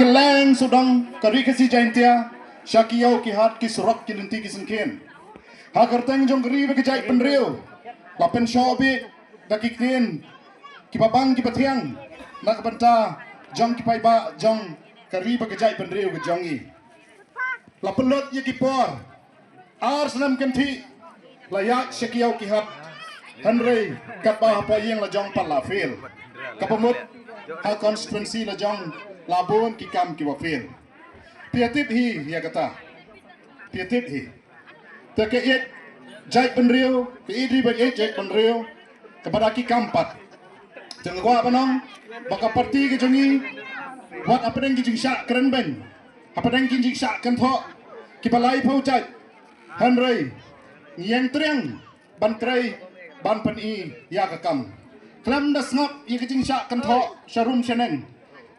keleng sudang kari kasi jaintia syakiyau ki hat ki surak ki linti ki sengken hakar teng jong kari be jai penrio lapen shobi daki kien ki babang ki pathiang nak banta jong ki pai ba jong kari be jai penrio ke jongi lapen lot ye ki por ar senam kenti layak syakiyau ki hat Henry kapah apa yang la jong palafil kapamut ha constituency la jong labun ki kam ki wafil piatip hi ya kata piatip hi te ke it jai penrio ke idri ba it jai penrio kepada ki kampat jeng gua panong baka parti ke jongi buat apa deng ki jing syak keren ben apa deng ki jing syak kan tho ki balai phau jai Henry yang triang ban trai ban pen i ya ka kam klam da snap ye ki jing syak kan tho sharum sheneng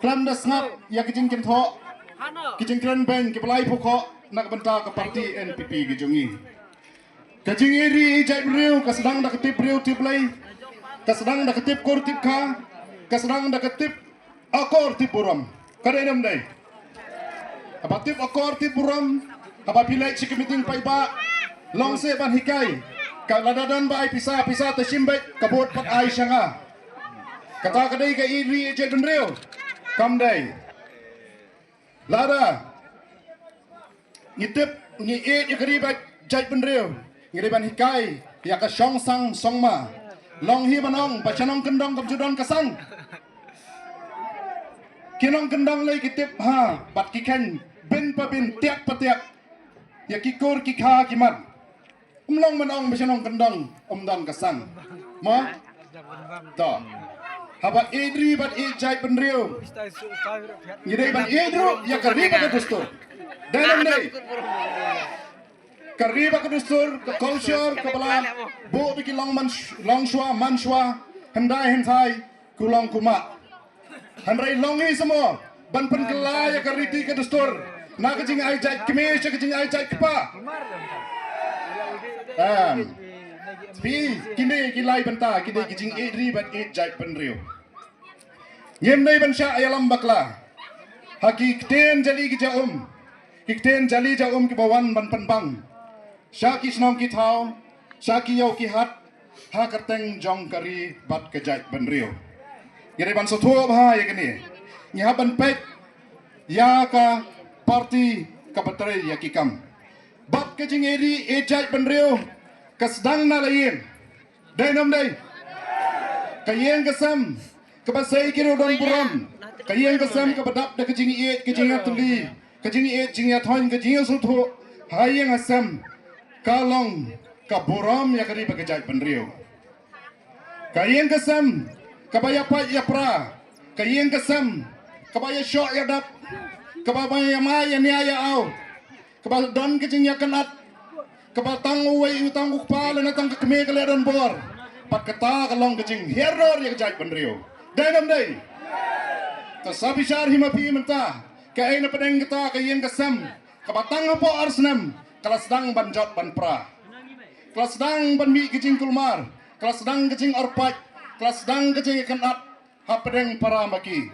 klam da snap ya kijing kin tho kijing kren ben ki balai pokok nak benta ke parti NPP ki jongi kijing iri jai riu ka sedang da ketip riu tip lai ka sedang da ketip kor tip kha ka sedang da ketip akor tip buram kada nam dai apa tip akor tip buram apa pilai chi meeting pai ba long se ban hikai ka ladadan ba ai pisa pisa te simbai kabot pat ai sanga kata kadai ka iri jai riu Come day. Lada. Ngitip ngi e ikari ba jai penreu. Ngiri ban hikai ya ka song sang songma. Long hi manong ba chanong kendong kam judon kasang. Kinong kendong lay kitip ha bat kikan bin pa bin tiak pa tiak. Ya kikur kikha kimat. Umlong manong ba chanong kendong umdong kasang. Ma? To. Haba idri bat jai penrio. Ngidai ban idru ya kari ba dustur. Dalam dai. Kari ba dustur ke culture ke bala bo biki long shwa man shwa hendai hentai kulang kuma. Hendai longi semua ban pen kela ya kari ti ke dustur. Na ke jing ai jai kemesh ke jing ai jai kepa. Pi kini kilai benta kini kijing idri bat jai penrio. Nyem nei ban sya ayalam bakla. Hakikten jali ki jaum. Kikten jali jaum ki bawan ban penbang. Sya ki snong ki thau, sya ki yau ki hat, ha kerteng jong kari bat ke jai penrio. Yere ban sotuo bah ya kini. Nyi ban pet ya ka parti ka patre ya ki kam. Bat ke jing eri jai penrio. Kasdang na lain. Dai nam dai. Kayeng kesam. Kabasai kiro don buram. Kayeng kesam kabadap da kejing iet kejing atuli. Kejing iet jing athon kejing sutho. Hayeng asam. Kalong kaburam ya kari bagajai penrio. Kayeng kesam kabaya pat ya pra. Kayeng kesam kabaya syok ya dap. Kabaya ma ya nia ya au. Kabal don kejing ya kenat. Kebatang uway utang ukpa lanatang kekme kalian bor. Pat kata kalong kejing hero ya kejai penrio. Dalam day. Tasabi syar himapi mentah. Kaya na pedeng kita kayen kesam. Kebatang apa arsnam. Kelas sedang banjot ban pra. Kelas sedang ban mi kejing kulmar. Kelas sedang kejing orpat. Kelas sedang kejing kenat. Hapedeng para maki.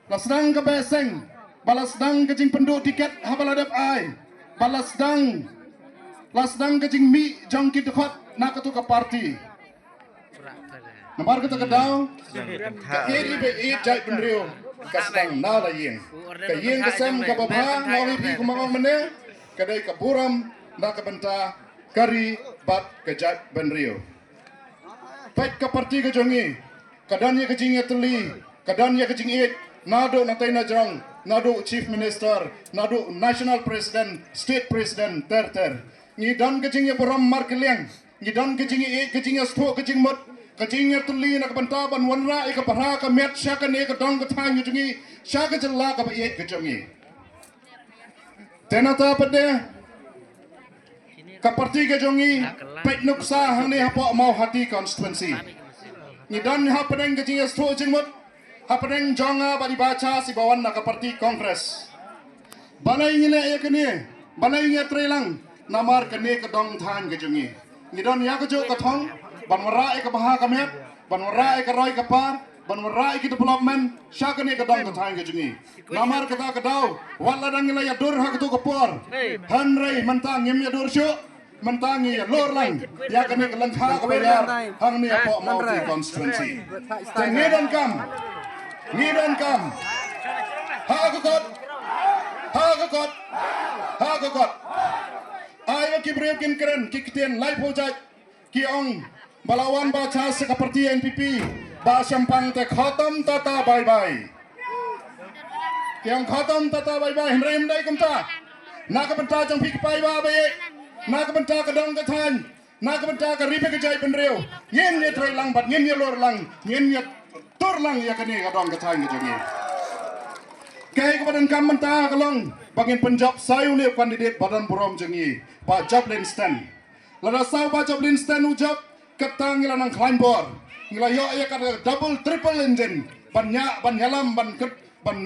Kelas sedang kebeseng. Balas sedang kejing penduk tiket habaladap ai. Balas sedang kejing mi jong kita khot nak tu ke parti. Nampak kita kedau. Kiri be jai penrio kasang na la yeng. Kayeng kesam ke babha ngawi pi kumangong mene. Kadai ke buram na ke benta kari bat ke jai penrio. Pet ke parti ke jongi. Kadanya ke jing teli. Kadanya ke jing it. Nado natai na jong. Nado chief minister. Nado national president. State president. Ter. Ngidan ke jing buram markeleng. Ngidan ke jing it ke jing sto ke jing mot. Kajing tuli nak bantaban wanra ika parha ka met syaka ne ka dong ka thang yutungi syaka jalla ka baiet ka jongi tenata pade ka parti ka jongi pet nuksa hang ne hapo mau hati constituency ni dan ha padeng kajing sto jingmot ha padeng jonga bari baca si bawan nak ka parti kongres balai ngile ya kene balai nge trelang namar ka ne ka dong thang ka jongi ni dan ya ka jo ka thong banwarai ke baha kamet, banwarai ke roi ke par, ban warai ki development syakane kadang kathang ke jungi namar kata kadau wala dang la ya dur hak tu kapor hanrei mentang yem ya dur syu mentang ya lor lang ya kane kelang kha ka bayar hang ni apa mau di constituency ngidan kam ha ka kot ai ki breu kin keren ki kiten lai pojaj ki ong balawan ba chas ka parti NPP ba sampang te khatam tata bye bye yang khatam tata bye bye himrem dai kumta na ka banta jang phik pai ba be na ka banta ka dong ka than na ka banta ka ripe ka jai penreu yen ye trai lang bat yen ye lor lang yen ye tor lang ya ka ni ka dong ka than ka jangi kai ka badan kam banta ka long bangin penjab sayu ne kandidat badan borom jangi pa Joblin Stan lada sau pa Joblin Stan ujab katang ngila nang climb board ngila yo ya ka double triple engine ban yalam ban